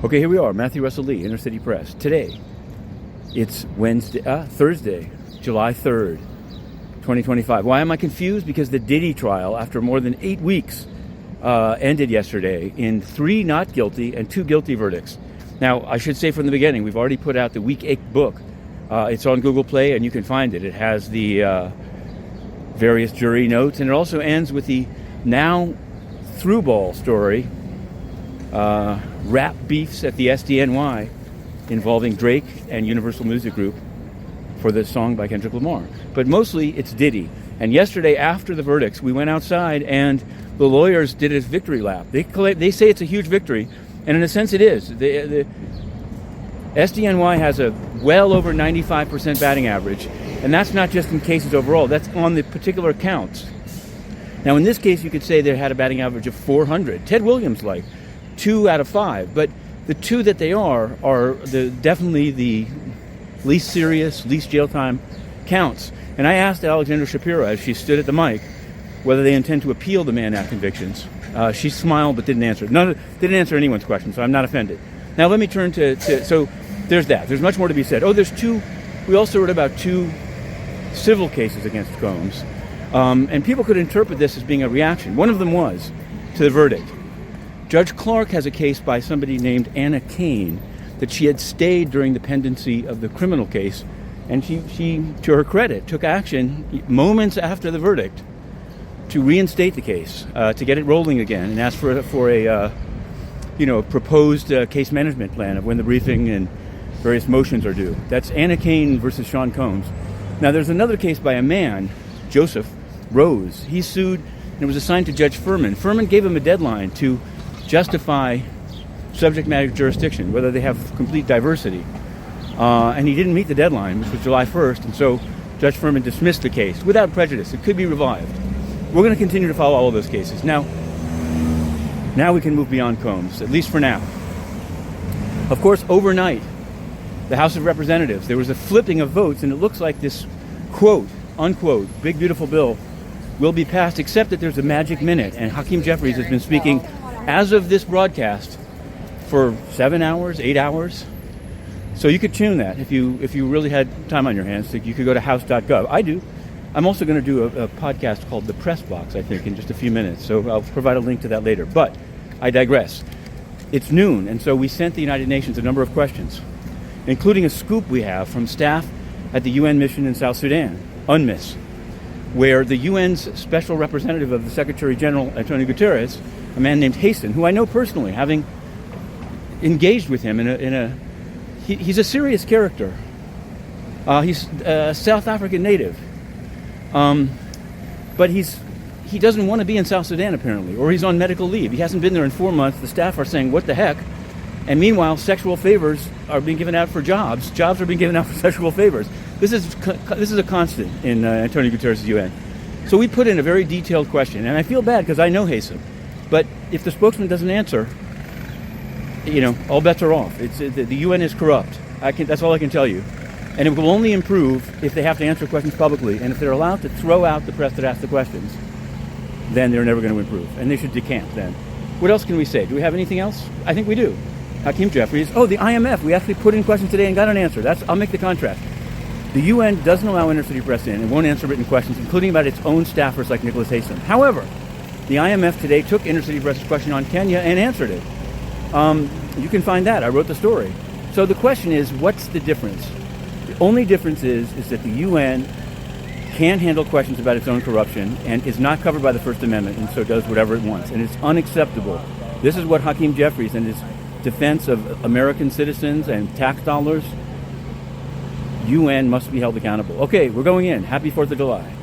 Okay, here we are, Matthew Russell Lee, Inner City Press. Today, it's Thursday, July 3rd, 2025. Why am I confused? Because the Diddy trial, after more than 8 weeks, ended yesterday in 3 not guilty and 2 guilty verdicts. Now, I should say from the beginning, we've already put out the Week 8 book. It's on Google Play, and you can find it. It has the various jury notes, and it also ends with the now through-ball story, rap beefs at the SDNY involving Drake and Universal Music Group for the song by Kendrick Lamar. But mostly it's Diddy. And yesterday, after the verdicts, we went outside and the lawyers did a victory lap. They say it's a huge victory, and in a sense it is. The SDNY has a well over 95% batting average, and that's not just in cases overall, that's on the particular counts. Now in this case, you could say they had a batting average of 400. Ted Williams like 2 out of 5, but the 2 that they are definitely the least serious, least jail time counts. And I asked Alexandra Shapiro, as she stood at the mic, whether they intend to appeal the Mann Act convictions. She smiled but didn't answer. Didn't answer anyone's question, so I'm not offended. Now let me turn so there's that. There's much more to be said. We also wrote about 2 civil cases against Combs. And people could interpret this as being a reaction. One of them was to the verdict. Judge Clark has a case by somebody named Anna Kane that she had stayed during the pendency of the criminal case, and she, to her credit, took action moments after the verdict to reinstate the case, to get it rolling again, and ask for a proposed case management plan of when the briefing and various motions are due. That's Anna Kane versus Sean Combs. Now, there's another case by a man, Joseph Rose. He sued, and it was assigned to Judge Furman. Furman gave him a deadline to justify subject matter jurisdiction, whether they have complete diversity. And he didn't meet the deadline, which was July 1st, and so Judge Furman dismissed the case without prejudice. It could be revived. We're going to continue to follow all of those cases. Now we can move beyond Combs, at least for now. Of course, overnight, the House of Representatives, there was a flipping of votes, and it looks like this quote, unquote, big beautiful bill will be passed, except that there's a magic minute, and Hakeem Jeffries has been speaking as of this broadcast for 7 hours, 8 hours. So you could tune that if you really had time on your hands. You could go to house.gov. I do. I'm also going to do a podcast called The Press Box, I think, in just a few minutes. So I'll provide a link to that later. But I digress. It's noon, and so we sent the United Nations a number of questions, including a scoop we have from staff at the UN mission in South Sudan, UNMISS, where the UN's special representative of the Secretary General, Antonio Guterres, a man named Hassan, who I know personally, having engaged with him he's a serious character. He's a South African native. But he doesn't want to be in South Sudan, apparently, or he's on medical leave. He hasn't been there in 4 months. The staff are saying, what the heck? And meanwhile, sexual favors are being given out for jobs. Jobs are being given out for sexual favors. This is a constant in Antonio Guterres' UN. So we put in a very detailed question, and I feel bad because I know Hassan. But if the spokesman doesn't answer, all bets are off. The UN is corrupt. That's all I can tell you. And it will only improve if they have to answer questions publicly. And if they're allowed to throw out the press that asks the questions, then they're never going to improve. And they should decamp then. What else can we say? Do we have anything else? I think we do. Hakeem Jeffries. Oh, the IMF. We actually put in questions today and got an answer. I'll make the contrast. The UN doesn't allow Inner City Press in and won't answer written questions, including about its own staffers like Nicholas Hassan. However, the IMF today took Inner City Press's question on Kenya and answered it. You can find that. I wrote the story. So the question is, what's the difference? The only difference is that the UN can't handle questions about its own corruption and is not covered by the First Amendment, and so does whatever it wants. And it's unacceptable. This is what Hakeem Jeffries and his defense of American citizens and tax dollars, UN must be held accountable. Okay, we're going in. Happy 4th of July.